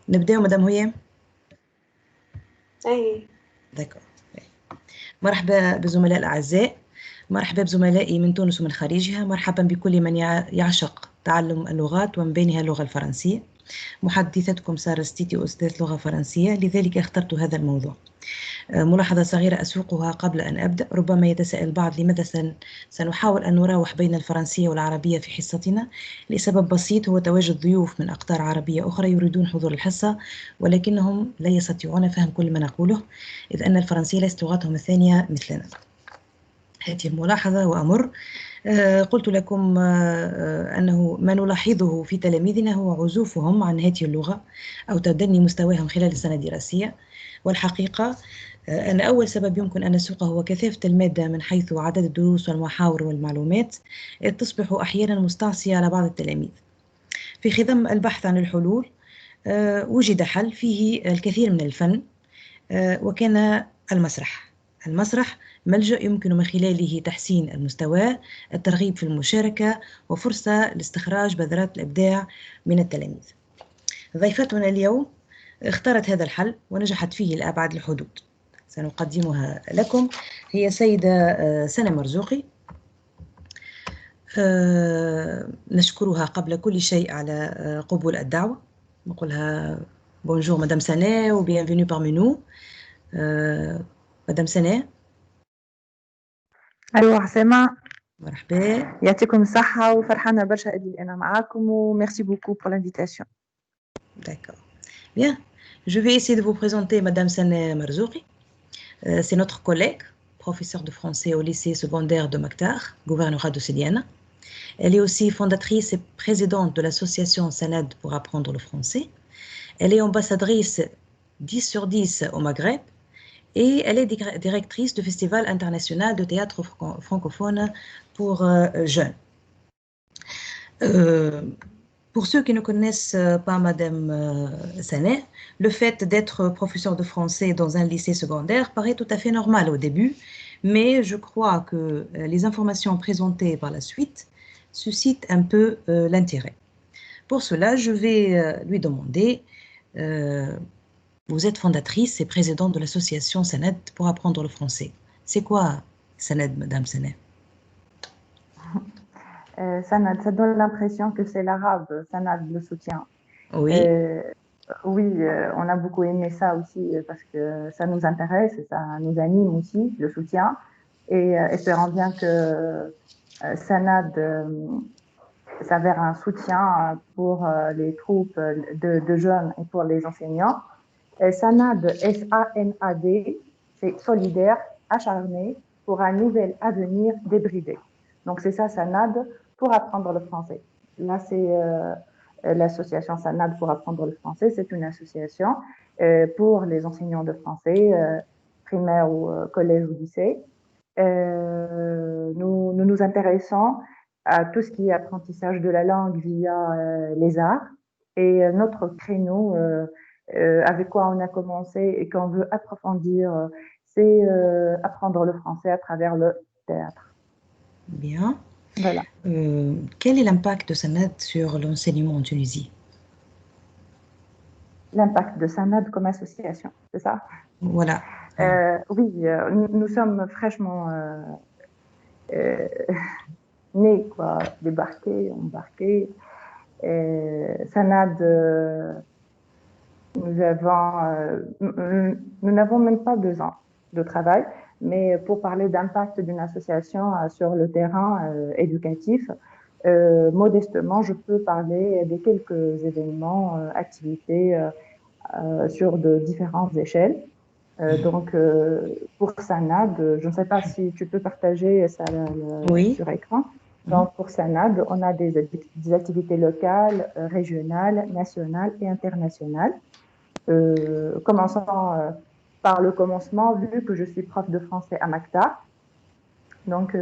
نبداو مدام هيام. أي. داكور. مرحبا بزملاء الأعزاء، مرحبا بزملائي من تونس ومن خارجها، مرحبا بكل من يعشق تعلم اللغات ومن بينها اللغة الفرنسية. محدثتكم سارة ستيتي، أستاذ لغة فرنسية، لذلك اخترت هذا الموضوع. ملاحظة صغيرة أسوقها قبل أن أبدأ. ربما يتساءل البعض لماذا سنحاول أن نراوح بين الفرنسية والعربية في حصتنا. لسبب بسيط، هو تواجد ضيوف من أقطار عربية أخرى يريدون حضور الحصة ولكنهم لا يستطيعون فهم كل ما نقوله، إذ أن الفرنسية ليست لغتهم الثانية مثلنا. هذه الملاحظة وأمر. قلت لكم أنه ما نلاحظه في تلاميذنا هو عزوفهم عن هذه اللغة أو تدني مستواهم خلال السنة الدراسية. والحقيقة أن أول سبب يمكن أن نسوقه هو كثافة المادة من حيث عدد الدروس والمحاور والمعلومات، تصبح أحيانا مستعصية على بعض التلاميذ. في خضم البحث عن الحلول وجد حل فيه الكثير من الفن، وكان المسرح ملجأ يمكن من خلاله تحسين المستوى، الترغيب في المشاركة، وفرصة لاستخراج بذرات الإبداع من التلاميذ. ضيفتنا اليوم اختارت هذا الحل ونجحت فيه لأبعد الحدود. سنقدمها لكم. هي سيدة سنة مرزوقي. نشكرها قبل كل شيء على قبول الدعوة. نقولها بونجور مدام سنة وبيانفينيو parmi nous. مدام سنة. أيوة عسامة، مرحبا، يعطيكم الصحة وفرحانة برشا اللي أنا معاكم وميرسي بوكو pour l'invitation. D'accord. Bien, je vais essayer de vous présenter Madame Sana Marzouki. C'est notre collègue, professeur de français au lycée secondaire de Maktar, gouvernorat de Sidiana. Elle est aussi fondatrice et présidente de l'association Sanad pour apprendre le français. Elle est ambassadrice 10 sur 10 au Maghreb et elle est directrice du Festival international de théâtre francophone pour jeunes. Pour ceux qui ne connaissent pas Madame Sané, le fait d'être professeur de français dans un lycée secondaire paraît tout à fait normal au début, mais je crois que les informations présentées par la suite suscitent un peu l'intérêt. Pour cela, je vais lui demander, vous êtes fondatrice et présidente de l'association Sanad pour apprendre le français. C'est quoi Sanad, Madame Sané? Sanad, ça donne l'impression que c'est l'arabe, Sanad, le soutien. Oui. Oui, on a beaucoup aimé ça aussi parce que ça nous intéresse et ça nous anime aussi, le soutien. Et espérons bien que Sanad s'avère un soutien pour les troupes de jeunes et pour les enseignants. Sanad, S-A-N-A-D, c'est solidaire, acharné pour un nouvel avenir débridé. Donc c'est ça, Sanad, pour apprendre le français. Là, c'est l'association Sanad pour apprendre le français. C'est une association pour les enseignants de français, primaire ou collège ou lycée. Nous nous intéressons à tout ce qui est apprentissage de la langue via les arts. Et notre créneau, avec quoi on a commencé et qu'on veut approfondir, c'est apprendre le français à travers le théâtre. Bien. Voilà. Quel est l'impact de Sanad sur l'enseignement en Tunisie? L'impact de Sanad comme association, c'est ça? Voilà. Oui, nous sommes fraîchement nés, quoi, débarqués, embarqués. Sanad, nous n'avons même pas 2 ans de travail, mais pour parler d'impact d'une association sur le terrain éducatif, modestement, je peux parler de quelques événements, activités sur de différentes échelles. Donc, pour Sanad, je ne sais pas si tu peux partager ça Oui. sur écran. Donc, pour Sanad, on a des activités locales, régionales, nationales et internationales. Commençons par le commencement, vu que je suis prof de français à Maktar. Donc,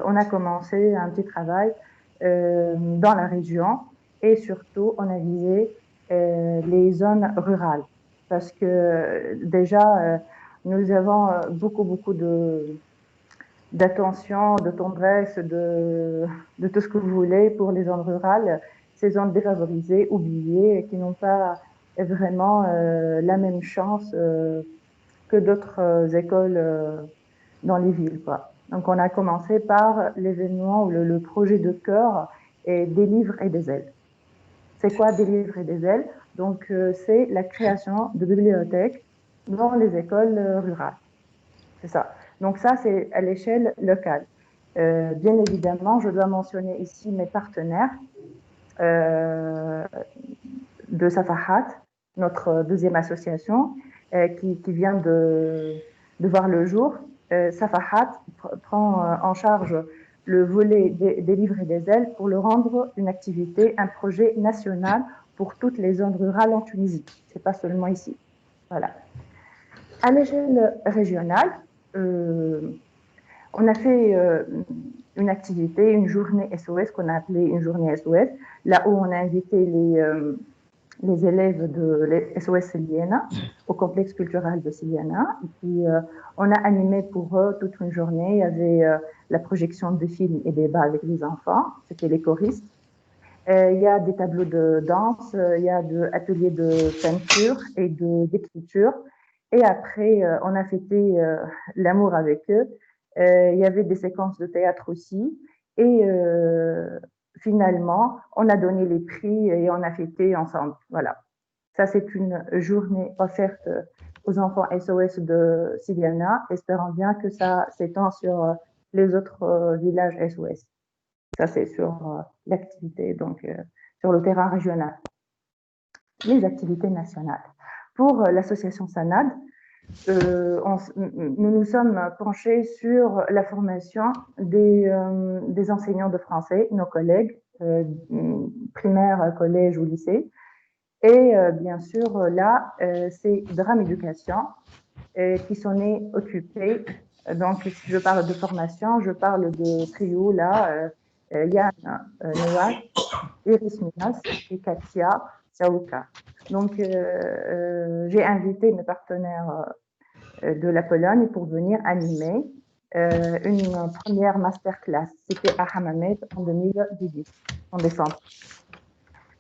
on a commencé un petit travail dans la région et surtout, on a visé les zones rurales parce que déjà, nous avons beaucoup d'attention, de tendresse, de tout ce que vous voulez pour les zones rurales, ces zones défavorisées, oubliées, qui n'ont pas ait vraiment la même chance que d'autres écoles dans les villes, quoi. Donc, on a commencé par l'événement ou le projet de cœur et des livres et des ailes. C'est quoi des livres et des ailes? Donc, c'est la création de bibliothèques dans les écoles rurales. C'est ça. Donc, ça, c'est à l'échelle locale. Bien évidemment, je dois mentionner ici mes partenaires de Safahat, notre deuxième association, qui vient de voir le jour. Safahat prend en charge le volet des livres et des ailes pour le rendre une activité, un projet national pour toutes les zones rurales en Tunisie. C'est pas seulement ici. Voilà. À l'échelle régionale, on a fait une activité, une journée SOS qu'on a appelée une journée SOS, là où on a invité les élèves de SOS Siliana au complexe culturel de Siliana. Et puis, on a animé pour eux toute une journée. Il y avait la projection de films et débats avec les enfants. C'était les choristes. Il y a des tableaux de danse, il y a des ateliers de peinture et d'écriture. Et après, on a fêté l'amour avec eux. Il y avait des séquences de théâtre aussi. Et finalement, on a donné les prix et on a fêté ensemble. Voilà. Ça, c'est une journée offerte aux enfants SOS de Siliana, espérant bien que ça s'étend sur les autres villages SOS. Ça, c'est sur l'activité, donc sur le terrain régional. Les activités nationales. Pour l'association SANAD, nous nous sommes penchés sur la formation des enseignants de français, nos collègues, primaire, collège ou lycée. Et bien sûr, là, c'est Drame Éducation qui s'en est occupé. Donc, si je parle de formation, je parle de trio, là, Yann, Noah, Iris Minas et Katia Saouka. Donc, j'ai invité mes partenaires de la Pologne pour venir animer une première masterclass. C'était à Hammamet en 2018, en décembre.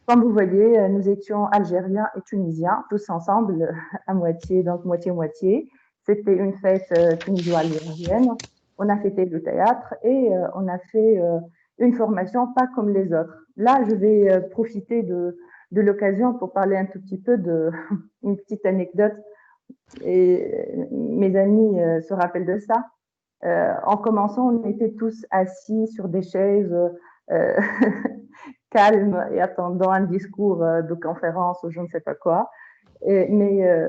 Comme vous voyez, nous étions Algériens et Tunisiens, tous ensemble, à moitié, donc moitié-moitié. C'était une fête tuniso-algérienne. On a fêté le théâtre et on a fait une formation pas comme les autres. Là, je vais profiter de l'occasion pour parler un tout petit peu d'une petite anecdote. Et mes amis se rappellent de ça. En commençant, on était tous assis sur des chaises calmes et attendant un discours de conférence ou je ne sais pas quoi. Mais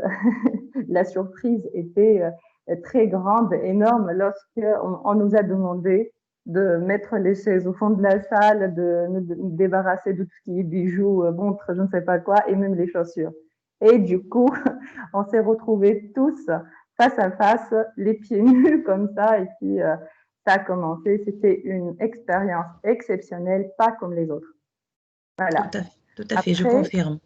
la surprise était très grande, énorme, lorsqu'on nous a demandé de mettre les chaises au fond de la salle, de nous débarrasser de tout ce qui est bijoux, montres, je ne sais pas quoi, et même les chaussures. Et du coup, on s'est retrouvés tous face à face, les pieds nus comme ça, et puis ça a commencé. C'était une expérience exceptionnelle, pas comme les autres. Voilà. Tout à fait, je confirme.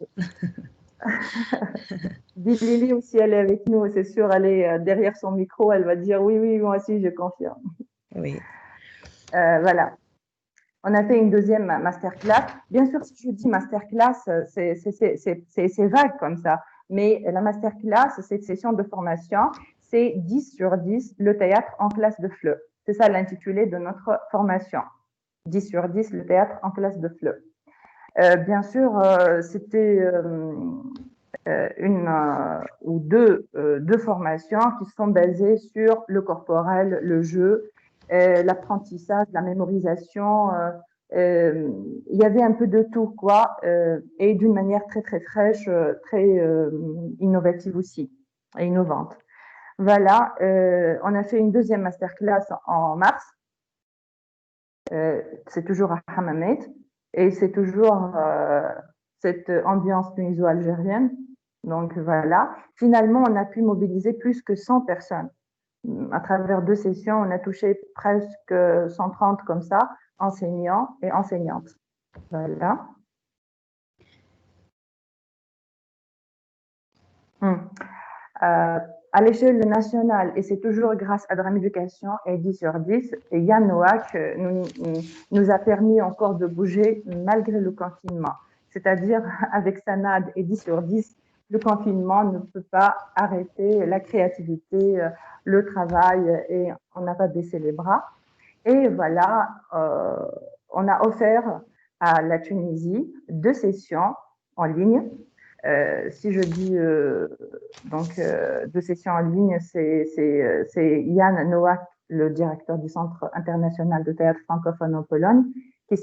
Lily aussi, elle est avec nous, c'est sûr, elle est derrière son micro, elle va dire oui, oui, moi aussi, je confirme. Oui. Voilà. On a fait une deuxième masterclass. Bien sûr, si je dis masterclass, c'est vague comme ça. Mais la masterclass, cette session de formation, c'est 10 sur 10, le théâtre en classe de FLE. C'est ça l'intitulé de notre formation. 10 sur 10, le théâtre en classe de FLE. Bien sûr, c'était une ou deux formations qui sont basées sur le corporel, le jeu, l'apprentissage, la mémorisation. Il y avait un peu de tout, quoi, et d'une manière très, très fraîche, très innovative aussi, et innovante. Voilà, on a fait une deuxième masterclass en mars. C'est toujours à Hammamet, et c'est toujours cette ambiance tuniso-algérienne. Donc voilà, finalement, on a pu mobiliser plus que 100 personnes. À travers 2 sessions, on a touché presque 130 comme ça, enseignants et enseignantes. Voilà. À l'échelle nationale, et c'est toujours grâce à Drame Éducation et 10 sur 10, et Yann Noack nous a permis encore de bouger malgré le confinement. C'est-à-dire, avec Sanad et 10 sur 10, le confinement ne peut pas arrêter la créativité, le travail, et on n'a pas baissé les bras. Et voilà, on a offert à la Tunisie 2 sessions en ligne. Si je dis donc 2 sessions en ligne, c'est Yann Nowak, le directeur du Centre international de théâtre francophone en Pologne, qui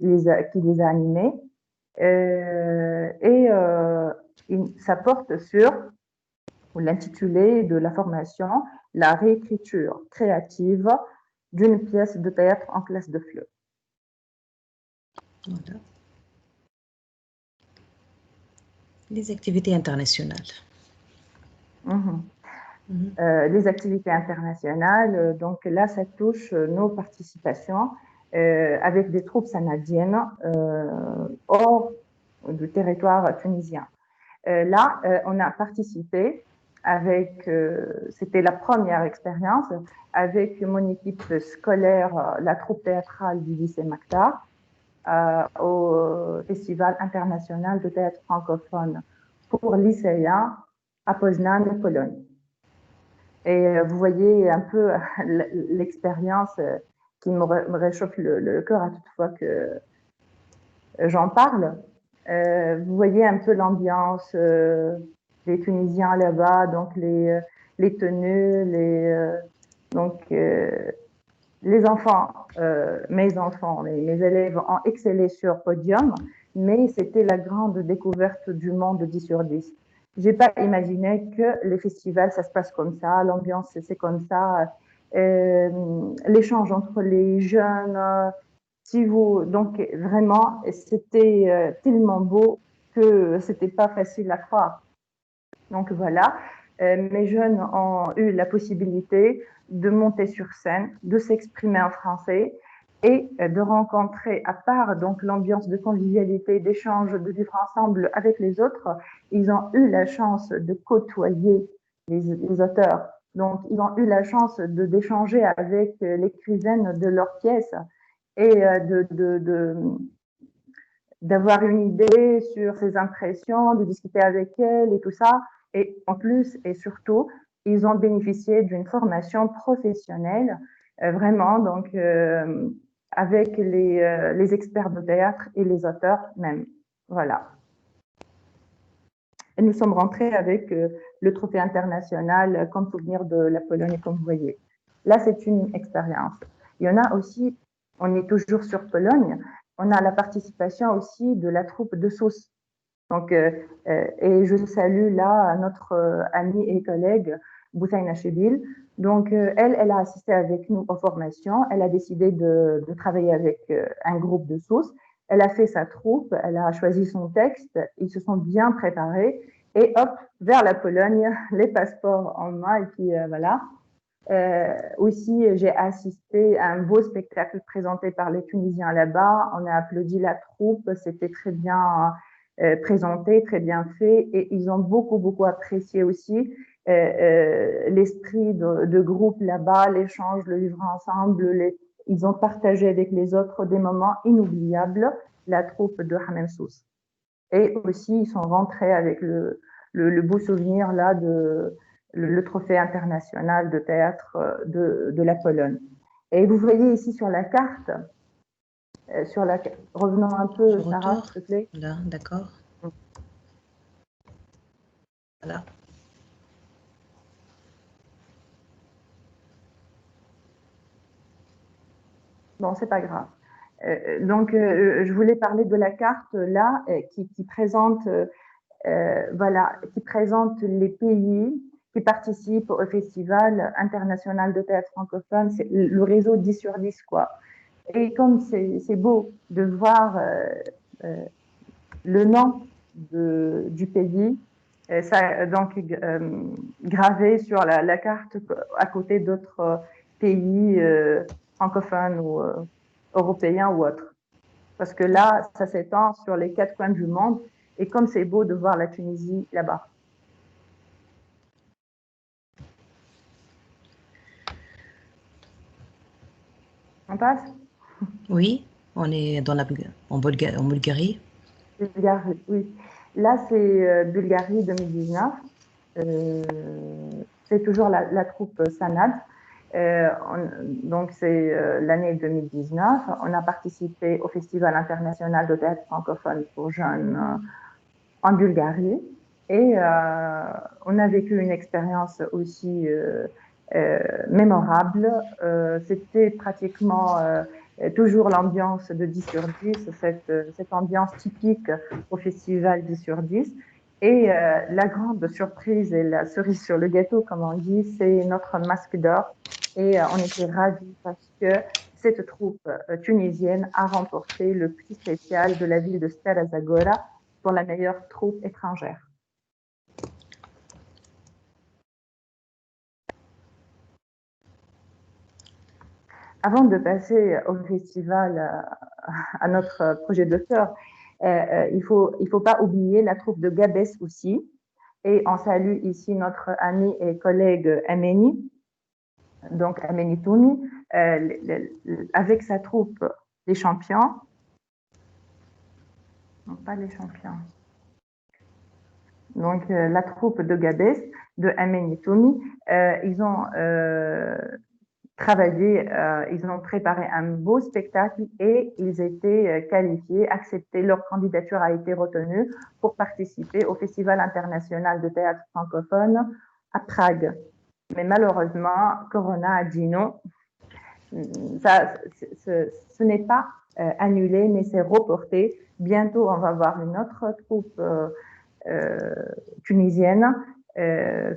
les a animées. Ça porte sur l'intitulé de la formation, la réécriture créative d'une pièce de théâtre en classe de FLE. Voilà. Les activités internationales. Les activités internationales, donc là, ça touche nos participations avec des troupes sanadiennes hors du territoire tunisien. Là, on a participé avec, c'était la première expérience, avec mon équipe scolaire, la troupe théâtrale du lycée Maktar, au Festival international de théâtre francophone pour lycéens à Poznań, Pologne. Et vous voyez un peu l'expérience qui me réchauffe le cœur à toute fois que j'en parle. Vous voyez un peu l'ambiance des Tunisiens là-bas, donc les tenues, les enfants, mes enfants, mes élèves ont excellé sur podium, mais c'était la grande découverte du monde 10 sur 10. J'ai pas imaginé que les festivals, ça se passe comme ça, l'ambiance, c'est comme ça, l'échange entre les jeunes, donc vraiment, c'était tellement beau que c'était pas facile à croire. Donc voilà, mes jeunes ont eu la possibilité de monter sur scène, de s'exprimer en français et de rencontrer, à part donc l'ambiance de convivialité, d'échange, de vivre ensemble avec les autres, ils ont eu la chance de côtoyer les auteurs. Donc, ils ont eu la chance d'échanger avec l'écrivaine de leur pièce et d'avoir une idée sur ses impressions, de discuter avec elle et tout ça. Et en plus et surtout, ils ont bénéficié d'une formation professionnelle, vraiment, donc avec les experts de théâtre et les auteurs même. Voilà. Et nous sommes rentrés avec le trophée international comme souvenir de la Pologne, comme vous voyez. Là, c'est une expérience. Il y en a aussi, on est toujours sur Pologne, on a la participation aussi de la troupe de Sousse. Donc, et je salue là notre amie et collègue Boussaïna Chebil. Donc, elle a assisté avec nous aux formations. Elle a décidé de travailler avec un groupe de Sousse. Elle a fait sa troupe, elle a choisi son texte, ils se sont bien préparés et hop, vers la Pologne, les passeports en main et puis voilà. Aussi, j'ai assisté à un beau spectacle présenté par les Tunisiens là-bas. On a applaudi la troupe, c'était très bien présenté, très bien fait et ils ont beaucoup apprécié aussi l'esprit de groupe là-bas, l'échange, le vivre ensemble, ils ont partagé avec les autres des moments inoubliables, la troupe de Hamem Sousse. Et aussi, ils sont rentrés avec le beau souvenir là le trophée international de théâtre de la Pologne. Et vous voyez ici sur la carte, revenons un peu, Sarah, s'il te plaît. Là, d'accord. Voilà. Bon, c'est pas grave. Donc, je voulais parler de la carte là qui présente, voilà, qui présente les pays qui participent au Festival international de théâtre francophone. C'est le réseau 10 sur 10, quoi. Et comme c'est beau de voir le nom du pays, ça, donc gravé sur la carte à côté d'autres pays francophones ou européens ou autres. Parce que là, ça s'étend sur les 4 coins du monde. Et comme c'est beau de voir la Tunisie là-bas. On passe? Oui, on est en Bulgarie. Bulgarie, oui. Là, c'est Bulgarie 2019. C'est toujours la troupe Sanad. Donc, c'est l'année 2019. On a participé au Festival international de théâtre francophone pour jeunes en Bulgarie. Et on a vécu une expérience aussi mémorable. C'était pratiquement toujours l'ambiance de 10 sur 10, cette ambiance typique au festival 10 sur 10. Et la grande surprise et la cerise sur le gâteau, comme on dit, c'est notre masque d'or. Et on était ravis parce que cette troupe tunisienne a remporté le prix spécial de la ville de Stara Zagora pour la meilleure troupe étrangère. Avant de passer au festival, à notre projet de cœur, il faut pas oublier la troupe de Gabès aussi. Et on salue ici notre ami et collègue Ameni, donc Ameni Toumi, avec sa troupe Les Champions. Non, pas Les Champions. Donc, la troupe de Gabès, de Ameni Toumi, ils ont travaillé, ils ont préparé un beau spectacle et ils étaient qualifiés, acceptés, leur candidature a été retenue pour participer au Festival international de théâtre francophone à Prague. Mais malheureusement, Corona a dit non. Ce n'est pas annulé, mais c'est reporté. Bientôt, on va voir une autre troupe tunisienne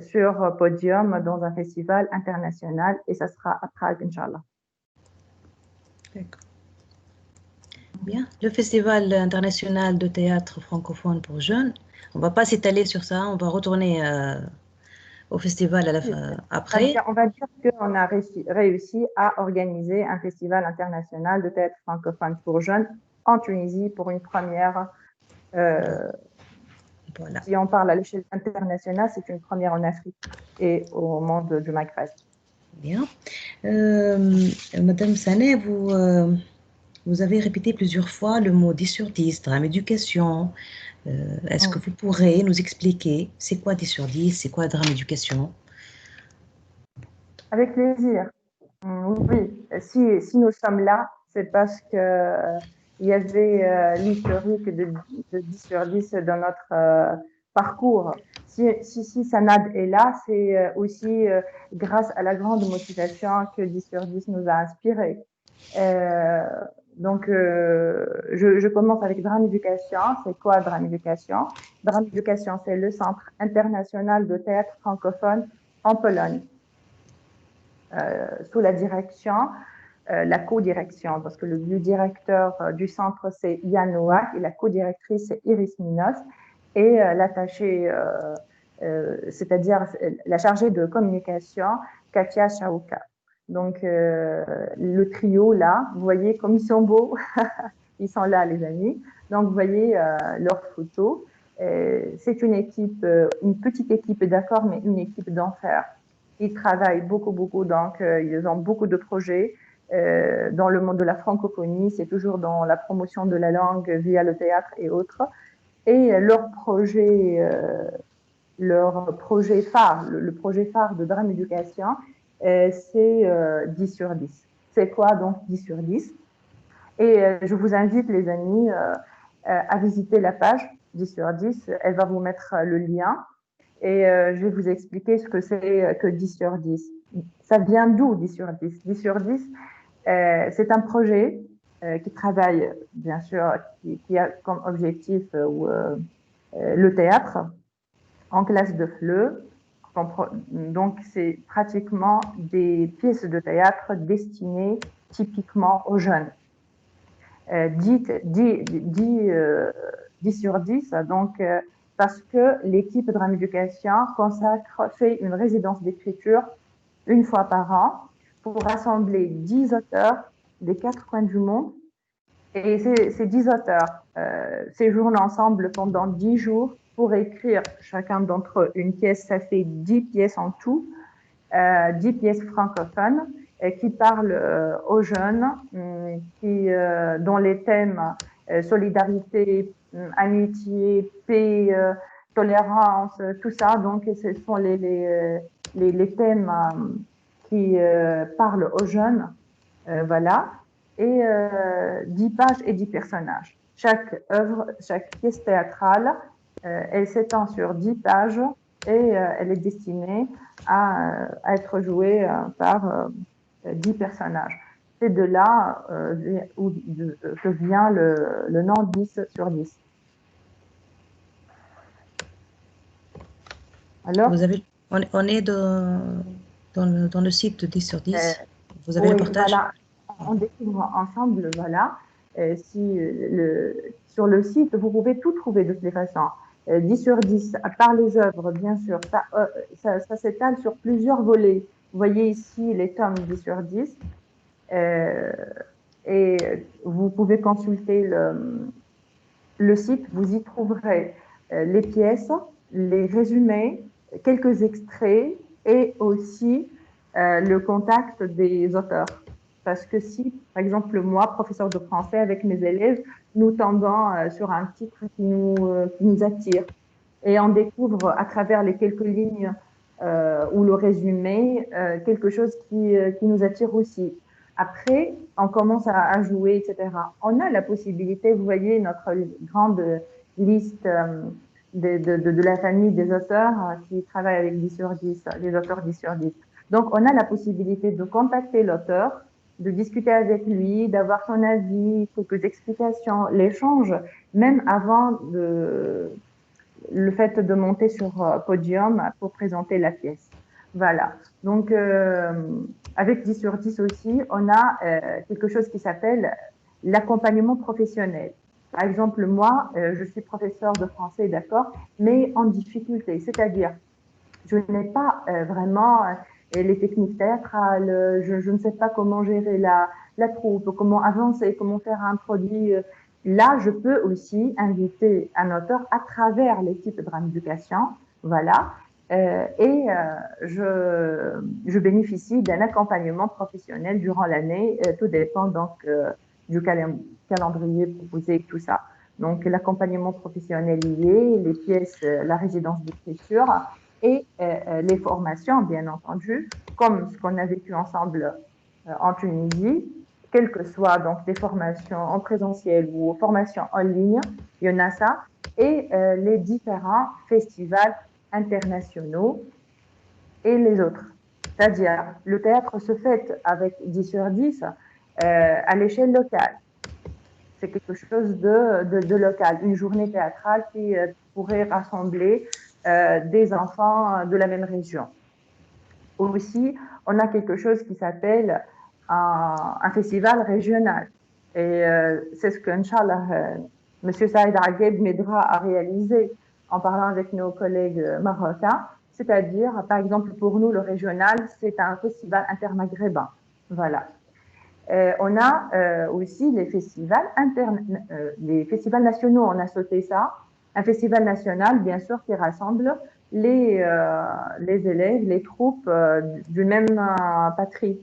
sur podium dans un festival international et ça sera à Prague, Inch'Allah. D'accord. Bien. Le Festival international de théâtre francophone pour jeunes, on ne va pas s'étaler sur ça, on va retourner au festival à la fin, après. On va dire qu'on a réussi à organiser un festival international de théâtre francophone pour jeunes en Tunisie pour une première. Voilà. Si on parle à l'échelle internationale, c'est une première en Afrique et au monde du Maghreb. Bien. Madame Sané, vous avez répété plusieurs fois le mot 10 sur 10, drame éducation. Est-ce que vous pourrez nous expliquer c'est quoi 10 sur 10, c'est quoi drame éducation? Avec plaisir. Oui, si nous sommes là, c'est parce que il y avait l'historique de 10 sur 10 dans notre parcours. Si Sanad est là, c'est aussi grâce à la grande motivation que 10 sur 10 nous a inspiré. Donc, je commence avec Drame Éducation. C'est quoi Drame Éducation? Drame Éducation, c'est le Centre international de théâtre francophone en Pologne. Sous la direction, la co-direction, parce que le directeur du centre, c'est Yann Nowak et la co-directrice, c'est Iris Minos, et l'attachée, c'est-à-dire la chargée de communication, Katia Chaouka. Donc, le trio, là, vous voyez comme ils sont beaux, ils sont là, les amis. Donc, vous voyez leurs photos. C'est une équipe, une petite équipe, d'accord, mais une équipe d'enfer. Ils travaillent beaucoup, donc ils ont beaucoup de projets dans le monde de la francophonie. C'est toujours dans la promotion de la langue via le théâtre et autres. Et leur projet phare, le projet phare de Drame Éducation, c'est 10 sur 10. C'est quoi donc 10 sur 10? Et je vous invite, les amis, à visiter la page 10 sur 10. Elle va vous mettre le lien. Et je vais vous expliquer ce que c'est que 10 sur 10. Ça vient d'où 10 sur 10? 10 sur 10, c'est un projet qui travaille, bien sûr, qui a comme objectif le théâtre en classe de FLE. Donc, c'est pratiquement des pièces de théâtre destinées typiquement aux jeunes. 10 sur 10, donc parce que l'équipe de Drame Éducation fait une résidence d'écriture une fois par an pour rassembler 10 auteurs des 4 coins du monde. Et ces 10 auteurs séjournent ensemble pendant 10 jours pour écrire chacun d'entre eux une pièce. Ça fait 10 pièces en tout, 10 pièces francophones qui parlent aux jeunes, dont les thèmes solidarité, amitié, paix, tolérance, tout ça. Donc, ce sont les thèmes qui parlent aux jeunes. Voilà. Et 10 pages et 10 personnages. Chaque œuvre, chaque pièce théâtrale, elle s'étend sur 10 pages et elle est destinée à être jouée par 10 personnages. C'est de là que vient le nom 10 sur 10. Alors, on est dans le site de 10 sur 10. Vous avez le oui, portage? voilà, on découvre ensemble, voilà. Sur le site, vous pouvez tout trouver de toutes les façons. 10 sur 10, à part les œuvres, bien sûr, ça s'étale sur plusieurs volets. Vous voyez ici les tomes 10 sur 10. Et vous pouvez consulter le site, vous y trouverez les pièces, les résumés, quelques extraits et aussi le contact des auteurs. Parce que si, par exemple, moi, professeur de français, avec mes élèves, nous tombons sur un titre qui nous attire et on découvre à travers les quelques lignes ou le résumé quelque chose qui nous attire aussi. Après, on commence à jouer, etc. On a la possibilité, vous voyez, notre grande liste de la famille des auteurs qui travaillent avec 10 sur 10, les auteurs 10 sur 10. Donc, on a la possibilité de contacter l'auteur, de discuter avec lui, d'avoir son avis, quelques explications, l'échange, même avant le fait de monter sur podium pour présenter la pièce. Voilà. Donc, avec 10 sur 10 aussi, on a quelque chose qui s'appelle l'accompagnement professionnel. Par exemple, moi, je suis professeur de français, d'accord, mais en difficulté, c'est-à-dire, je n'ai pas vraiment les techniques théâtrales, je ne sais pas comment gérer la troupe, comment avancer, comment faire un produit. Là, je peux aussi inviter un auteur à travers l'équipe Drame Éducation, voilà, et je bénéficie d'un accompagnement professionnel durant l'année. Tout dépend donc du calendrier proposé et tout ça. Donc, l'accompagnement professionnel y est, les pièces, la résidence d'écriture et les formations, bien entendu, comme ce qu'on a vécu ensemble en Tunisie, quelles que soient donc des formations en présentiel ou formations en ligne, il y en a ça, et les différents festivals internationaux et les autres. C'est-à-dire, le théâtre se fait avec 10 sur 10 à l'échelle locale. C'est quelque chose de local, une journée théâtrale qui pourrait rassembler des enfants de la même région. Aussi, on a quelque chose qui s'appelle un festival régional. Et c'est ce que, Inch'Allah, M. Saïd Agheb m'aidera à réaliser en parlant avec nos collègues marocains. C'est-à-dire, par exemple, pour nous, le régional, c'est un festival intermaghrébin. Voilà. On a aussi les festivals les festivals nationaux, on a sauté ça. Un festival national, bien sûr, qui rassemble les élèves, les troupes d'une même patrie,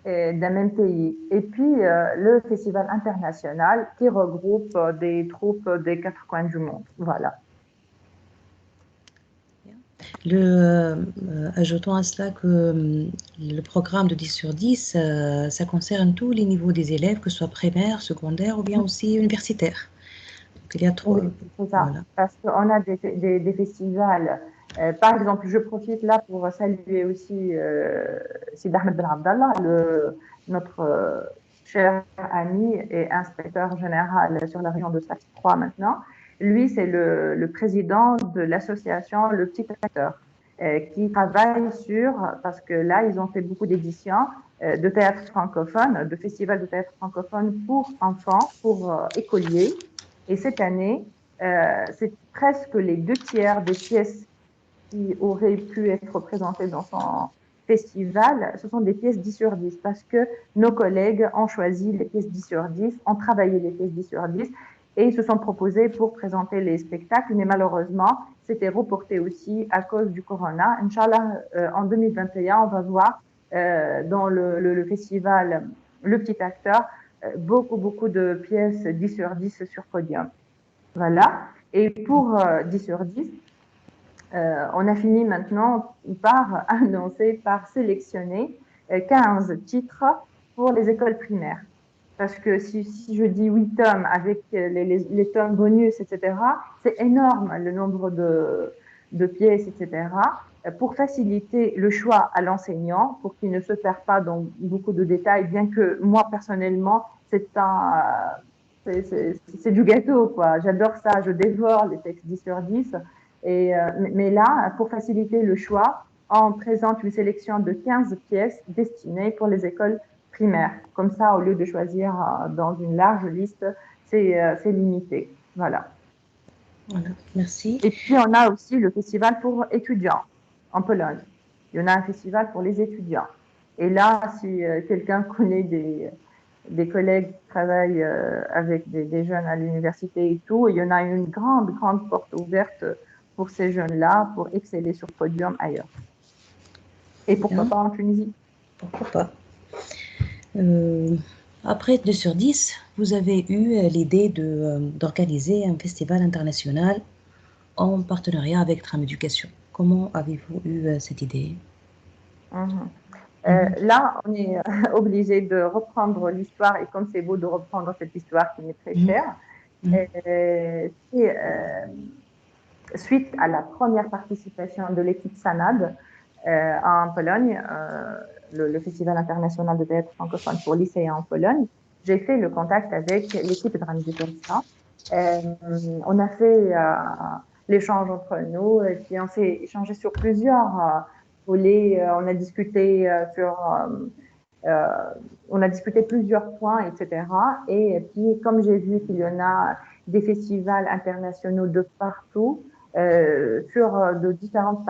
d'un même pays. Et puis, le festival international qui regroupe des troupes des 4 coins du monde. Voilà. Ajoutons à cela que le programme de 10 sur 10, ça concerne tous les niveaux des élèves, que ce soit primaire, secondaire ou bien aussi universitaire. Donc, il y a trois. Oui, c'est ça. Voilà. Parce qu'on a des festivals. Par exemple, je profite là pour saluer aussi Sid Ahmed Ben Abdallah, notre cher ami et inspecteur général sur la région de Sfax 3 maintenant. Lui, c'est le président de l'association Le Petit Acteur, qui travaille sur, parce que là, ils ont fait beaucoup d'éditions de théâtre francophone, de festivals de théâtre francophone pour enfants, pour écoliers. Et cette année, c'est presque les 2/3 des pièces qui auraient pu être présentées dans son festival. Ce sont des pièces 10 sur 10 parce que nos collègues ont choisi les pièces 10 sur 10, ont travaillé les pièces 10 sur 10 et ils se sont proposés pour présenter les spectacles. Mais malheureusement, c'était reporté aussi à cause du corona. Inch'Allah, en 2021, on va voir dans le festival Le Petit Acteur beaucoup de pièces 10 sur 10 sur podium. Voilà. Et pour 10 sur 10, on a fini maintenant par annoncer, par sélectionner 15 titres pour les écoles primaires. Parce que si je dis 8 tomes avec les tomes bonus, etc., c'est énorme le nombre de pièces, etc., pour faciliter le choix à l'enseignant, pour qu'il ne se perde pas dans beaucoup de détails, bien que moi, personnellement, c'est du gâteau, quoi. J'adore ça, je dévore les textes 10 sur 10. Mais là, pour faciliter le choix, on présente une sélection de 15 pièces destinées pour les écoles primaires. Comme ça, au lieu de choisir dans une large liste, c'est limité. Voilà. Voilà, merci. Et puis, on a aussi le festival pour étudiants en Pologne. Il y en a un festival pour les étudiants. Et là, si quelqu'un connaît des collègues qui travaillent avec des jeunes à l'université et tout, il y en a une grande porte ouverte pour ces jeunes-là pour exceller sur podium ailleurs. Et pourquoi Bien. pas en Tunisie? Pourquoi pas. Après 2 sur 10, vous avez eu l'idée d'organiser un festival international en partenariat avec Tram Éducation. Comment avez-vous eu cette idée? Mhm. Mhm. Là, on est obligé de reprendre l'histoire, et comme c'est beau de reprendre cette histoire qui m'est très Mhm. chère, Mhm. c'est suite à la première participation de l'équipe SANAD en Pologne, le Festival international de théâtre francophone pour lycéens en Pologne, j'ai fait le contact avec l'équipe de Éducation. On a fait l'échange entre nous, et puis on s'est échangé sur plusieurs volets. Euh, on a discuté plusieurs points, etc. Et puis, comme j'ai vu qu'il y en a des festivals internationaux de partout, sur de différents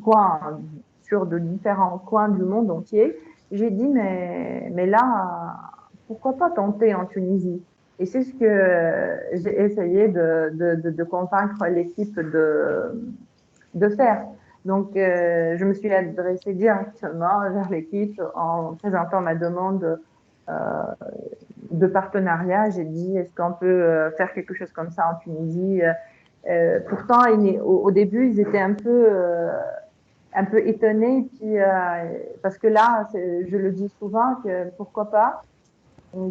coins, sur de différents coins du monde entier, j'ai dit, mais là, pourquoi pas tenter en Tunisie? Et c'est ce que j'ai essayé de convaincre l'équipe de faire. Donc, je me suis adressée directement vers l'équipe en présentant ma demande euh, de partenariat. J'ai dit, est-ce qu'on peut faire quelque chose comme ça en Tunisie? Pourtant, au début, ils étaient un peu étonnés, puis, parce que là, je le dis souvent, que pourquoi pas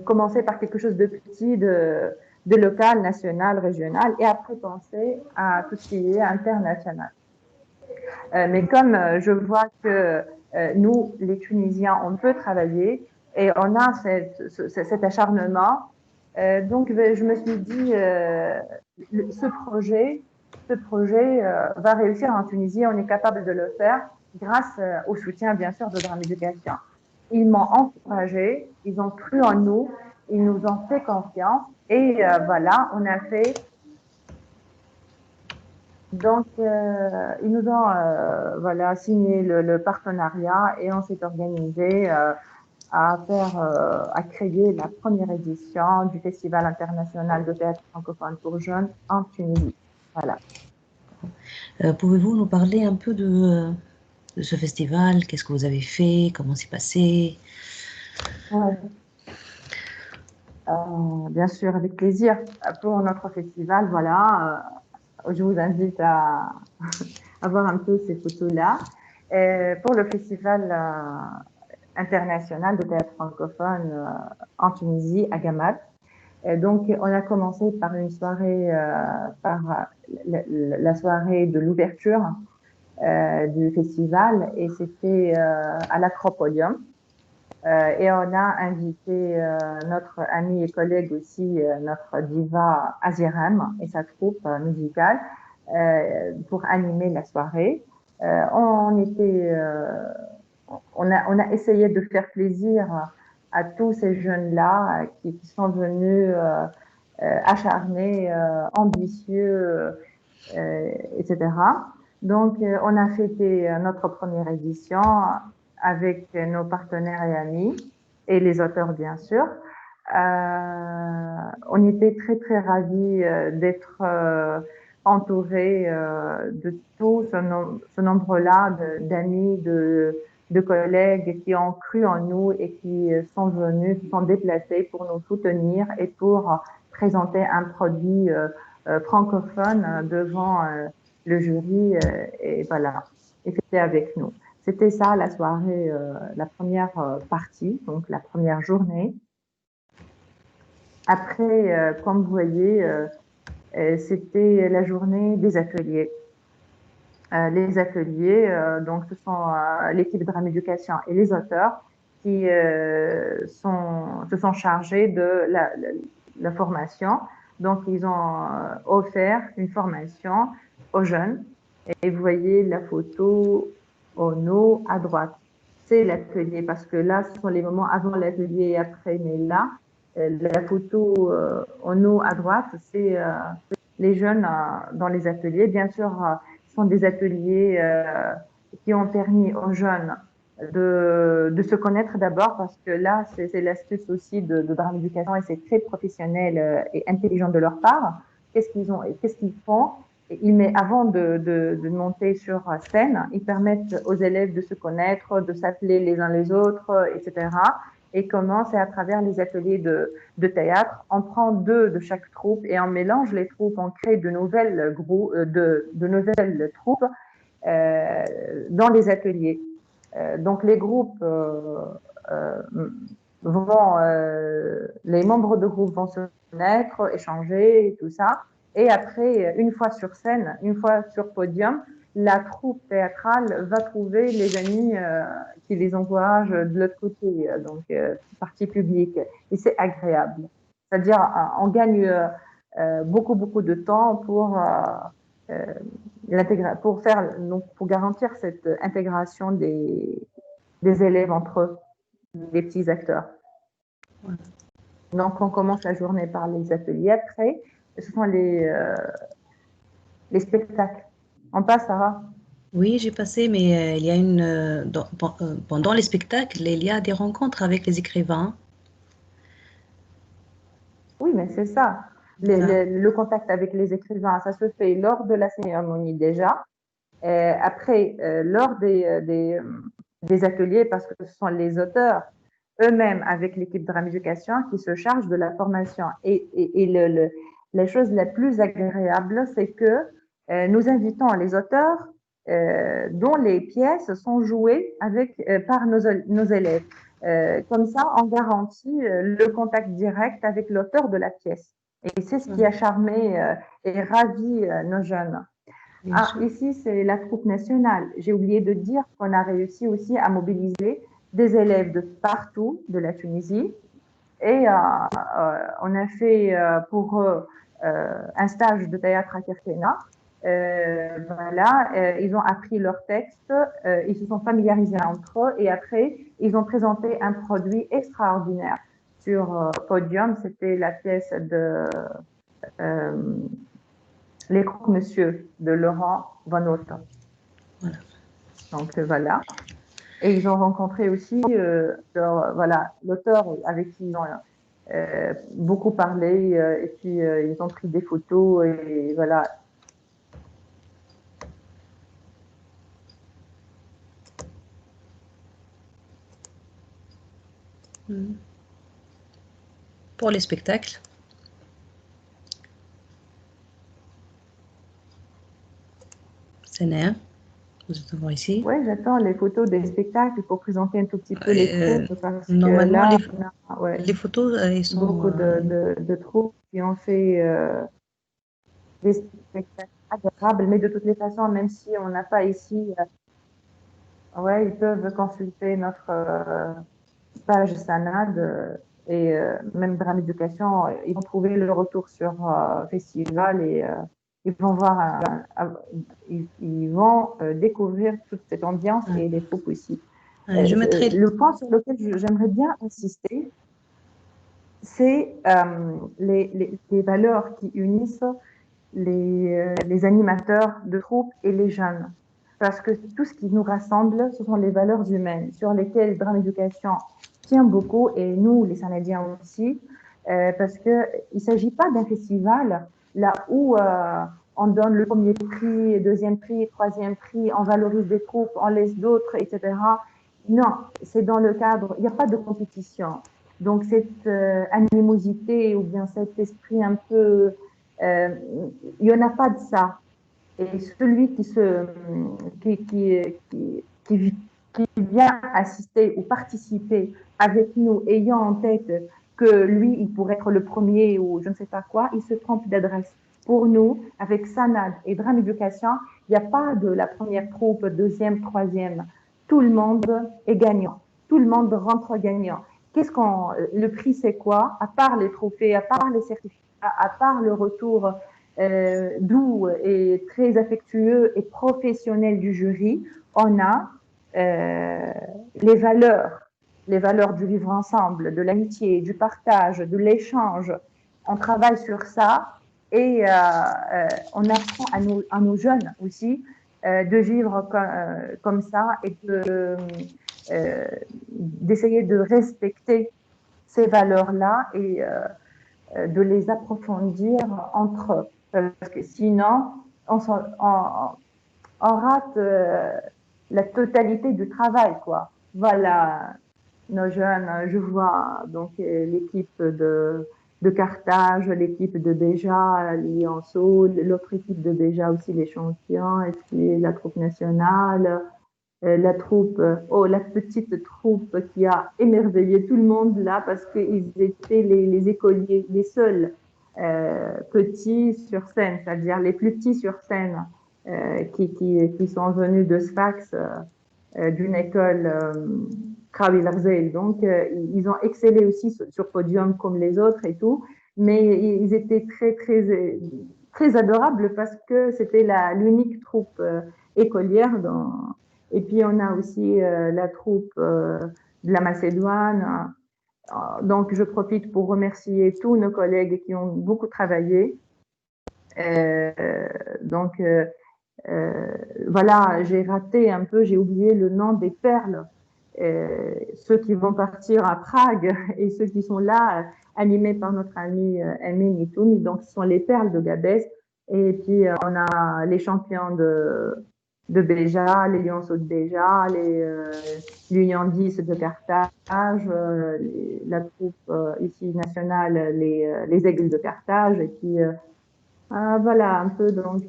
commencer par quelque chose de petit, de local, national, régional, et après penser à tout ce qui est international. Mais comme je vois que nous, les Tunisiens, on peut travailler et on a cet acharnement, donc je me suis dit, ce projet va réussir en Tunisie, on est capable de le faire grâce au soutien, bien sûr, de Drame Éducation. Ils m'ont encouragé, ils ont cru en nous, ils nous ont fait confiance et voilà, on a fait donc, ils nous ont voilà, signé le partenariat et on s'est organisé à créer la première édition du Festival international de théâtre francophone pour jeunes en Tunisie. Voilà. Pouvez-vous nous parler un peu de ce festival? Qu'est-ce que vous avez fait? Comment c'est passé? Ouais. Bien sûr, avec plaisir. Pour notre festival, voilà, je vous invite à voir un peu ces photos-là. Pour le festival international de théâtre francophone en Tunisie, à Gamad. Donc, on a commencé par une soirée, par la soirée de l'ouverture du festival, et c'était à l'Acropolium. Et on a invité notre ami et collègue aussi, notre diva Azirem et sa troupe musicale pour animer la soirée. On a essayé de faire plaisir à tous ces jeunes-là qui sont venus acharnés, ambitieux, etc. Donc, on a fêté notre première édition avec nos partenaires et amis et les auteurs, bien sûr. On était très ravis d'être entourés de tout ce nombre-là d'amis, de collègues qui ont cru en nous et qui sont venus, qui sont déplacés pour nous soutenir et pour présenter un produit francophone devant le jury. Et voilà, et c'était avec nous. C'était ça la soirée, la première partie, donc la première journée. Après, comme vous voyez, c'était la journée des ateliers. Les ateliers, donc ce sont l'équipe de Drame Éducation et les auteurs qui se sont chargés de la formation. Donc, ils ont offert une formation aux jeunes. Et vous voyez la photo en haut à droite. C'est l'atelier, parce que là, ce sont les moments avant l'atelier et après. Mais là, la photo en haut à droite, c'est les jeunes dans les ateliers. Bien sûr, ce sont des ateliers qui ont permis aux jeunes de se connaître d'abord, parce que là, c'est l'astuce aussi de Drame Éducation et c'est très professionnel et intelligent de leur part. Qu'est-ce qu'ils ont et qu'est-ce qu'ils font? Avant de monter sur scène, ils permettent aux élèves de se connaître, de s'appeler les uns les autres, etc. Et comment c'est à travers les ateliers de théâtre. On prend deux de chaque troupe et on mélange les troupes, on crée de nouvelles nouvelles troupes dans les ateliers. Donc les groupes les membres de groupe vont se connaître, échanger et tout ça. Et après, une fois sur scène, une fois sur podium, la troupe théâtrale va trouver les amis qui les encouragent de l'autre côté, donc partie publique. Et c'est agréable. C'est-à-dire, on gagne beaucoup de temps pour garantir cette intégration des élèves entre eux, des petits acteurs. Donc, on commence la journée par les ateliers. Après, ce sont les spectacles. On passe, Sarah? Oui, j'ai passé, mais il y a pendant les spectacles, il y a des rencontres avec les écrivains. Oui, mais c'est ça. Voilà. Le contact avec les écrivains, ça se fait lors de la cérémonie déjà. Après, lors des ateliers, parce que ce sont les auteurs eux-mêmes avec l'équipe Drame Éducation qui se chargent de la formation. Et la chose la plus agréable, c'est que nous invitons les auteurs dont les pièces sont jouées par nos élèves. Comme ça, on garantit le contact direct avec l'auteur de la pièce. Et c'est ce qui a charmé et ravi nos jeunes. Ici, c'est la troupe nationale. J'ai oublié de dire qu'on a réussi aussi à mobiliser des élèves de partout de la Tunisie. Et on a fait pour eux un stage de théâtre à Kerkena. Voilà, ils ont appris leur texte, ils se sont familiarisés entre eux et après, ils ont présenté un produit extraordinaire sur podium. C'était la pièce de Les Croque-Monsieur de Laurent Van Houten. Voilà. Donc voilà. Et ils ont rencontré aussi l'auteur avec qui ils ont beaucoup parlé et puis ils ont pris des photos et voilà. Pour les spectacles. Sénère, vous êtes encore ici. Oui, j'attends les photos des spectacles pour présenter un tout petit peu les troupes parce normalement, que là, les photos, ils sont beaucoup de troupes qui ont fait des spectacles adorables, mais de toutes les façons, même si on n'a pas ici, ils peuvent consulter notre page Sanad et même Drame Éducation, ils vont trouver le retour sur Festival et ils vont voir, ils vont découvrir toute cette ambiance et les troupes aussi. Je mettrai... Le point sur lequel j'aimerais bien insister, c'est les valeurs qui unissent les animateurs de troupes et les jeunes. Parce que tout ce qui nous rassemble, ce sont les valeurs humaines sur lesquelles Drame Éducation tient beaucoup et nous, les Canadiens aussi, parce qu'il ne s'agit pas d'un festival là où on donne le premier prix, deuxième prix, troisième prix, on valorise des troupes, on laisse d'autres, etc. Non, c'est dans le cadre, il n'y a pas de compétition. Donc cette animosité ou bien cet esprit un peu, il n'y en a pas de ça. Et celui qui, qui, qui, qui, qui vient assister ou participer avec nous, ayant en tête que lui, il pourrait être le premier ou je ne sais pas quoi, il se trompe d'adresse. Pour nous, avec Sanad et Drame Éducation, il n'y a pas de la première troupe, deuxième, troisième. Tout le monde est gagnant. Tout le monde rentre gagnant. Le prix, c'est quoi? À part les trophées, à part les certificats, à part le retour doux et très affectueux et professionnel du jury, on a euh, les valeurs, les valeurs du vivre ensemble, de l'amitié, du partage, de l'échange. On travaille sur ça et on apprend à nos jeunes aussi de vivre comme ça et d'essayer de respecter ces valeurs-là et de les approfondir entre eux. Parce que sinon, on rate la totalité du travail, quoi. Voilà, nos jeunes, je vois donc l'équipe de Carthage, l'équipe de Béja, Lianceau, l'autre équipe de Béja aussi, les champions, et puis la troupe nationale, la troupe, oh, la petite troupe qui a émerveillé tout le monde là parce qu'ils étaient les écoliers, les seuls petits sur scène, c'est-à-dire les plus petits sur scène qui sont venus de Sfax, d'une école Krabi Larzel. Donc, ils ont excellé aussi sur podium comme les autres et tout, mais ils étaient très adorables parce que c'était l'unique troupe écolière et puis, on a aussi la troupe de la Macédoine. Donc, je profite pour remercier tous nos collègues qui ont beaucoup travaillé. Euh, donc, voilà, j'ai raté un peu, j'ai oublié le nom des perles. Ceux qui vont partir à Prague et ceux qui sont là, animés par notre ami Emin Itoumi. Donc, ce sont les perles de Gabès. Et puis, on a les champions de Béja, les Lionceaux de Béja, l'Union 10 de Carthage, la troupe ici nationale, les Aigles de Carthage. Et puis, voilà, un peu donc,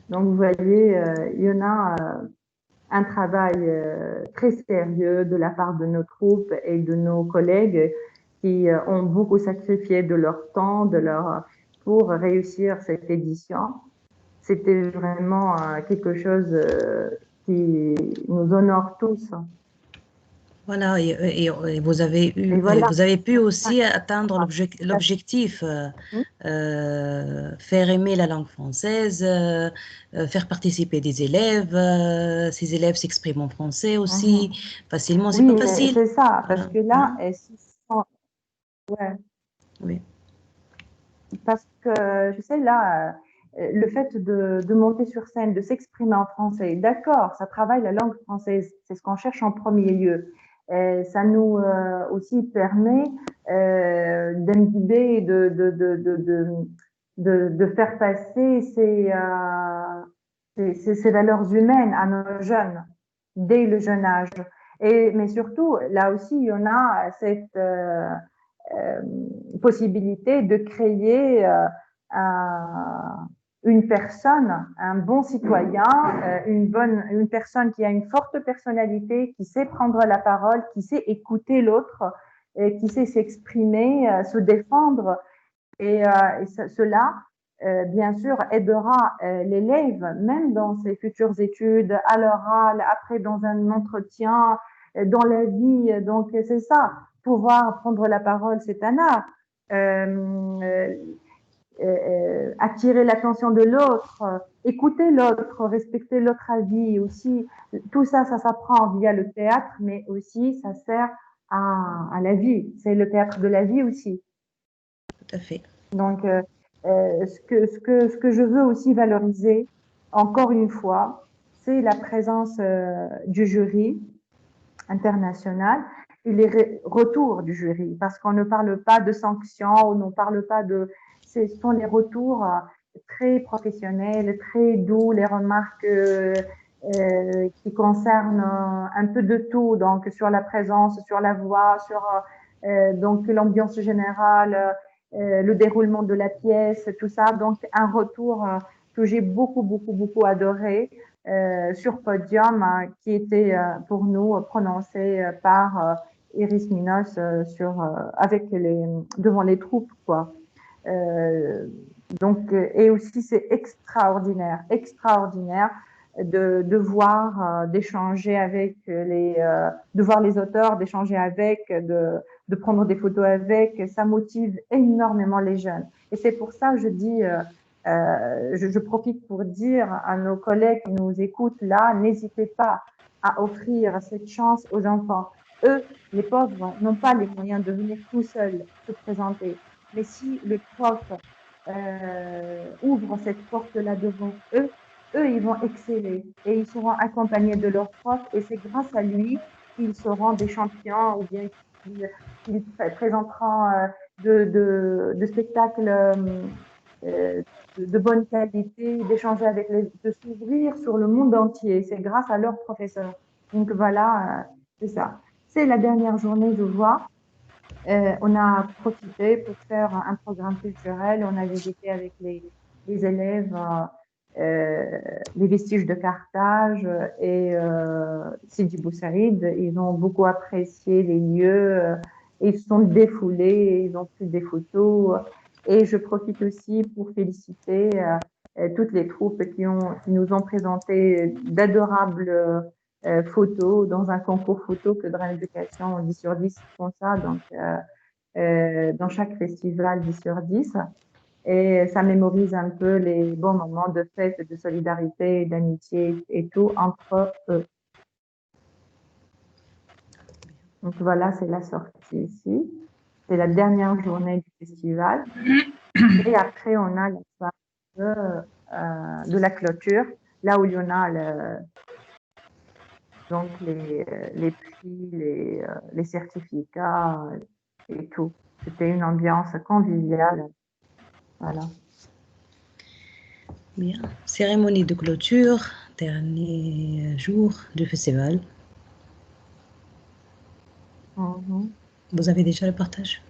vous voyez, il y en a un travail très sérieux de la part de nos troupes et de nos collègues qui ont beaucoup sacrifié de leur temps, pour réussir cette édition. C'était vraiment quelque chose qui nous honore tous. Voilà, et vous avez Et voilà. vous avez pu aussi atteindre l'objectif, faire aimer la langue française, faire participer des élèves, ces élèves s'expriment en français aussi facilement, c'est Oui, pas mais facile. c'est ça, parce Voilà. que là, ouais, Oui, parce que je sais là, le fait de monter sur scène, de s'exprimer en français, d'accord, ça travaille la langue française, c'est ce qu'on cherche en premier lieu. Et ça nous aussi permet d'imbiber, de faire passer ces valeurs humaines à nos jeunes dès le jeune âge. Mais surtout, là aussi, il y en a cette euh, possibilité de créer une personne, un bon citoyen, une personne qui a une forte personnalité, qui sait prendre la parole, qui sait écouter l'autre, qui sait s'exprimer, se défendre. Cela, bien sûr, aidera l'élève, même dans ses futures études, à l'oral, après dans un entretien, dans la vie. Donc, c'est ça. Pouvoir prendre la parole, c'est un art. Euh, Attirer l'attention de l'autre, écouter l'autre, respecter l'autre avis aussi. Tout ça, ça s'apprend via le théâtre, mais aussi ça sert à la vie. C'est le théâtre de la vie aussi. tout à fait. Donc, ce que je veux aussi valoriser, encore une fois, c'est la présence du jury international et les retours du jury, parce qu'on ne parle pas de sanctions, on ne parle pas de... Ce sont les retours très professionnels, très doux, les remarques qui concerne un peu de tout, donc sur la présence, sur la voix, sur donc l'ambiance générale, le déroulement de la pièce, tout ça. Donc un retour que j'ai beaucoup adoré sur Podium, qui était pour nous prononcé par Iris Minos devant les troupes, quoi. Donc, et aussi c'est extraordinaire de voir, d'échanger avec de voir les auteurs, d'échanger avec, de prendre des photos avec. Ça motive énormément les jeunes. Et c'est pour ça que je dis, je profite pour dire à nos collègues qui nous écoutent là, n'hésitez pas à offrir cette chance aux enfants. Eux, les pauvres, n'ont pas les moyens de venir tout seuls se présenter. Mais si le prof ouvre cette porte-là devant eux, ils vont exceller et ils seront accompagnés de leur prof et c'est grâce à lui qu'ils seront des champions ou bien qu'ils présenteront de spectacles de bonne qualité, d'échanger avec de s'ouvrir sur le monde entier. C'est grâce à leurs professeurs. Donc voilà, c'est ça. C'est la dernière journée, je vois. On a profité pour faire un programme culturel. On a visité avec les élèves les vestiges de Carthage et Sidi Bou Saïd. Ils ont beaucoup apprécié les lieux. Ils se sont défoulés, ils ont pris des photos. Et je profite aussi pour féliciter toutes les troupes qui nous ont présenté d'adorables photos dans un concours photo que Drame Éducation 10 sur 10 font ça. Donc, dans chaque festival 10 sur 10. Et ça mémorise un peu les bons moments de fête, de solidarité, d'amitié et tout entre eux. Donc voilà, c'est la sortie ici. C'est la dernière journée du festival. Et après, on a la soirée de la clôture, là où il y en a donc les prix, les certificats et tout. C'était une ambiance conviviale. Voilà. Bien. Cérémonie de clôture, dernier jour du festival. Vous avez déjà le partage?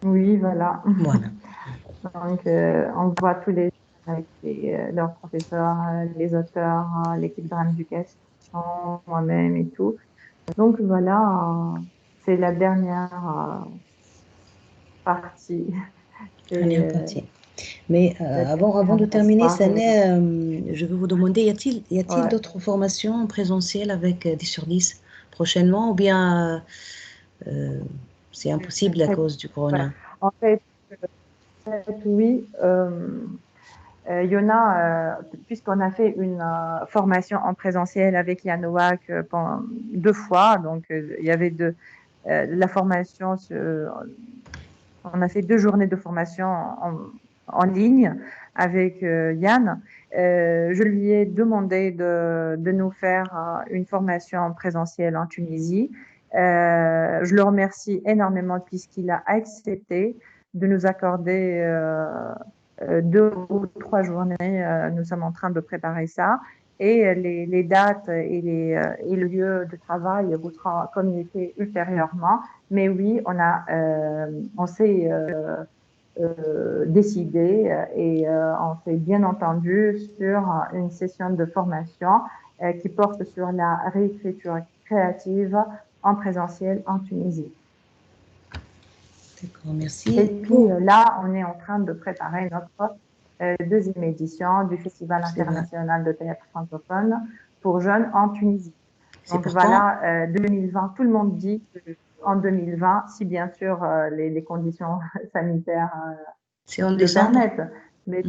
Oui, voilà. Voilà. Donc, on voit tous les avec leurs professeurs, les auteurs, l'équipe de rééducation, moi-même et tout. Donc voilà, c'est la dernière partie. Dernière partie. Mais avant de terminer, je veux vous demander, y a-t-il d'autres formations présentielles avec 10 sur 10 prochainement ou bien c'est impossible à cause du corona? En fait, oui. Il y en a, puisqu'on a fait une formation en présentiel avec Yann Nowak pendant 2 fois, donc il y avait la formation, on a fait 2 journées de formation en ligne avec Yann. Je lui ai demandé de nous faire une formation en présentiel en Tunisie. Je le remercie énormément puisqu'il a accepté de nous accorder 2 ou 3 journées. Nous sommes en train de préparer ça. Et les dates et le lieu de travail vous seront communiqués ultérieurement. Mais oui, on s'est décidé et on s'est bien entendu sur une session de formation qui porte sur la réécriture créative en présentiel en Tunisie. D'accord, merci. Et puis là, on est en train de préparer notre deuxième édition du Festival international de théâtre francophone pour jeunes en Tunisie. Donc voilà, 2020, tout le monde dit qu'en 2020, si bien sûr les conditions sanitaires le permettent. Mais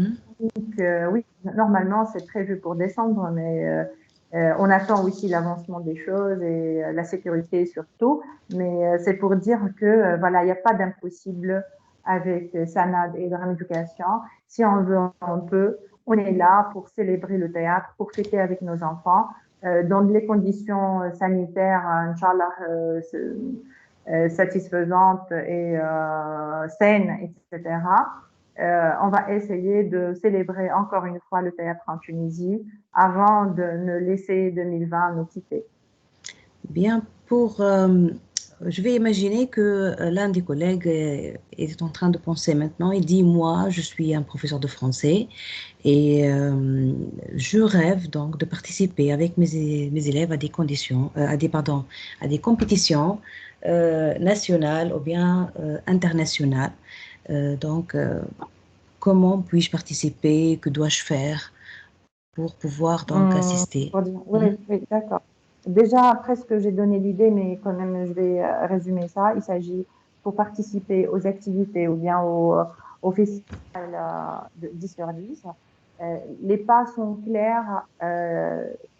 oui, normalement, c'est prévu pour décembre, mais on attend aussi l'avancement des choses et la sécurité surtout. Mais c'est pour dire que voilà, il n'y a pas d'impossible avec Sanad et Drame Éducation. Si on veut, on peut. On est là pour célébrer le théâtre, pour fêter avec nos enfants dans les conditions sanitaires, Inch'Allah, satisfaisantes et saines, etc. On va essayer de célébrer encore une fois le théâtre en Tunisie avant de ne laisser 2020 nous quitter. Bien, je vais imaginer que l'un des collègues est en train de penser maintenant. Il dit, moi, je suis un professeur de français et je rêve donc de participer avec mes élèves à des conditions, à des compétitions nationales ou bien internationales. Donc, comment puis-je participer? Que dois-je faire pour pouvoir donc assister? Oui, oui, d'accord. Déjà, presque j'ai donné l'idée, mais quand même, je vais résumer ça. Il s'agit pour participer aux activités ou bien au festival de 10 sur 10. Les pas sont clairs,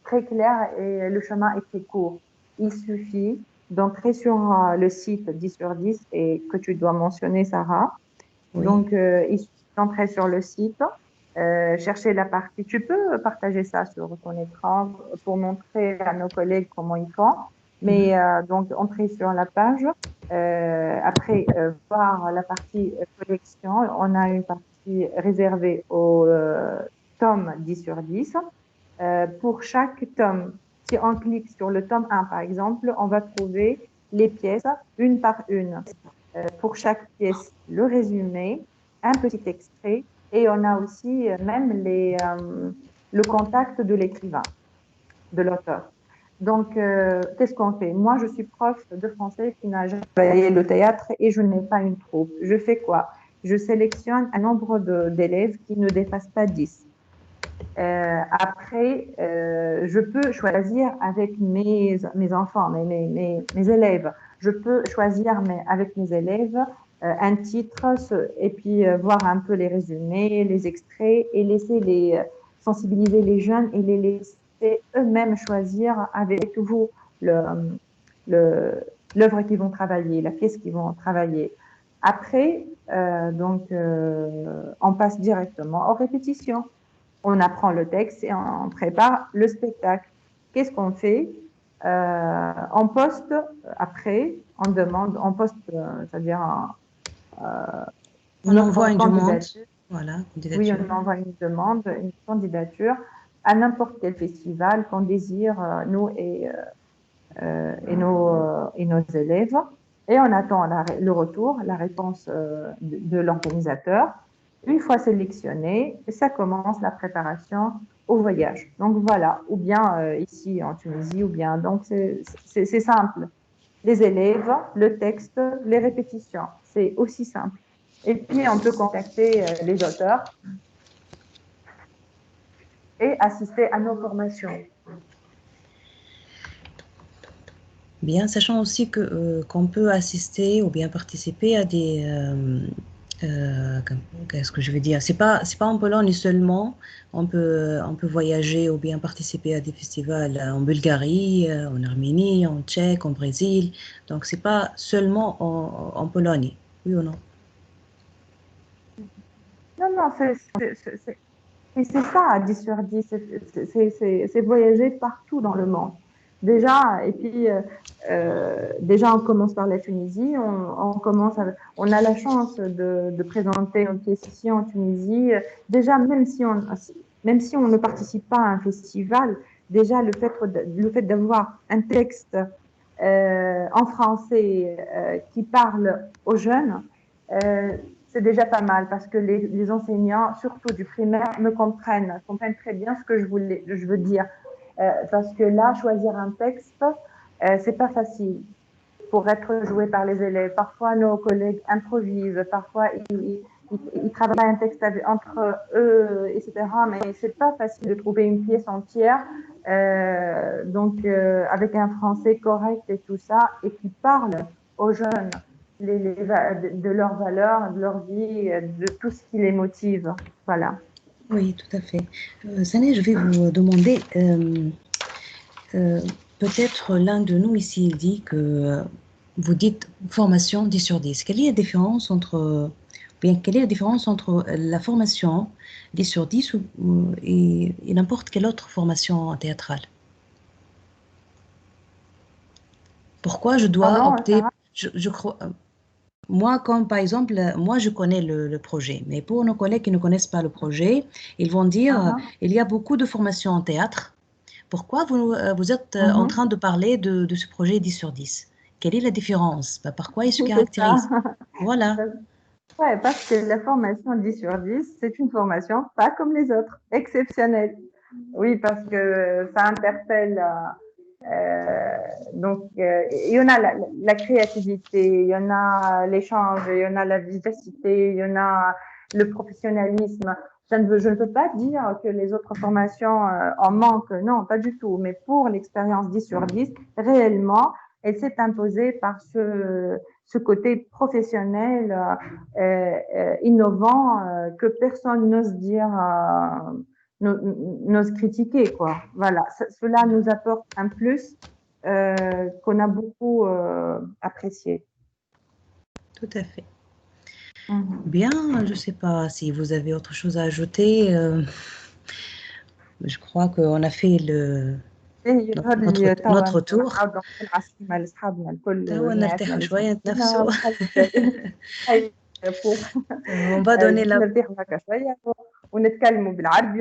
très clairs et le chemin est très court. Il suffit d'entrer sur le site 10 sur 10 et que tu dois mentionner, Sarah. Oui. Donc, il suffit d'entrer sur le site, chercher la partie. Tu peux partager ça sur ton écran pour montrer à nos collègues comment ils font. Mhm. Mais donc, entrer sur la page, après voir la partie collection, on a une partie réservée au tome 10 sur 10. Pour chaque tome, si on clique sur le tome 1, par exemple, on va trouver les pièces une par une. Pour chaque pièce, le résumé, un petit extrait, et on a aussi même le contact de l'écrivain, de l'auteur. Donc, qu'est-ce qu'on fait? Moi, je suis prof de français qui n'a jamais travaillé le théâtre et je n'ai pas une troupe. Je fais quoi? Je sélectionne un nombre d'élèves qui ne dépasse pas 10. Après, je peux choisir avec mes enfants, mes élèves. Je peux choisir avec mes élèves un titre et puis voir un peu les résumés, les extraits et laisser sensibiliser les jeunes et les laisser eux-mêmes choisir avec vous le, l'œuvre qu'ils vont travailler, la pièce qu'ils vont travailler. Après, on passe directement aux répétitions. On apprend le texte et on prépare le spectacle. Qu'est-ce qu'on fait? On poste après, on demande, on poste, c'est-à-dire On envoie notre une demande. candidature. Voilà, Oui, candidature. on envoie une demande, une candidature à n'importe quel festival qu'on désire, nous et nos élèves. Et on attend le retour, la réponse de l'organisateur. Une fois sélectionné, ça commence la préparation au voyage. Donc voilà, ou bien ici en Tunisie, ou bien. Donc c'est simple. Les élèves, le texte, les répétitions. C'est aussi simple. Et puis on peut contacter les auteurs et assister à nos formations. Bien, sachant aussi que qu'on peut assister ou bien participer à des qu'est-ce que je veux dire? C'est pas en Pologne seulement. On peut voyager ou bien participer à des festivals en Bulgarie, en Arménie, en Tchèque, en Brésil. Donc c'est pas seulement en Pologne, oui ou non? Non, non, et c'est ça, 10 sur 10, c'est voyager partout dans le monde. Déjà, et puis, déjà, on commence par la Tunisie, on a la chance de présenter nos pièces ici en Tunisie. Déjà, même si on ne participe pas à un festival, déjà, le fait d'avoir un texte en français qui parle aux jeunes, euh, c'est déjà pas mal parce que les enseignants, surtout du primaire, comprennent très bien ce que je veux dire. Parce que là, choisir un texte, c'est pas facile pour être joué par les élèves. Parfois, nos collègues improvisent, parfois, ils travaillent un texte entre eux, etc. Mais c'est pas facile de trouver une pièce entière, avec un français correct et tout ça, et qui parle aux jeunes de leurs valeurs, de leur vie, de tout ce qui les motive. Voilà. Oui, tout à fait. Sané, je vais vous demander, euh, peut-être l'un de nous ici il dit que vous dites formation 10 sur 10. Quelle est la différence entre, bien, quelle est la différence entre la formation 10 sur 10 et n'importe quelle autre formation théâtrale? Pourquoi je dois Pardon, opter, Sarah? je crois, Moi, comme par exemple, moi je connais le projet, mais pour nos collègues qui ne connaissent pas le projet, ils vont dire, Mhm, il y a beaucoup de formations en théâtre. Pourquoi vous êtes en mhm. train de parler de ce projet 10 sur 10? Quelle est la différence? Bah, par quoi il se C'est ça. caractérise? Voilà, Ouais, parce que la formation 10 sur 10, c'est une formation pas comme les autres, exceptionnelle. Oui, parce que ça interpelle. Il y en a la créativité, il y en a l'échange, il y en a la vivacité, il y en a le professionnalisme. Je ne peux pas dire que les autres formations en manquent, non, pas du tout. Mais pour l'expérience 10 sur 10, réellement, elle s'est imposée par ce côté professionnel, innovant, que personne n'ose dire, n'ose critiquer, quoi. Voilà, cela nous apporte un plus qu'on a beaucoup apprécié. tout à fait. Mhm. Bien, je ne sais pas si vous avez autre chose à ajouter. Je crois qu'on a fait إيه، يظهر لي توا notre tour. نعاودوا نحكوا العصيمة لأصحابنا الكل توا جماعتنا نرتاحوا اللي شوية سمعونا نتنفسوا. ونخلي بالي. هاي فوق. On va donner la نرتاحوا هكا شوية ونتكلموا بالعربي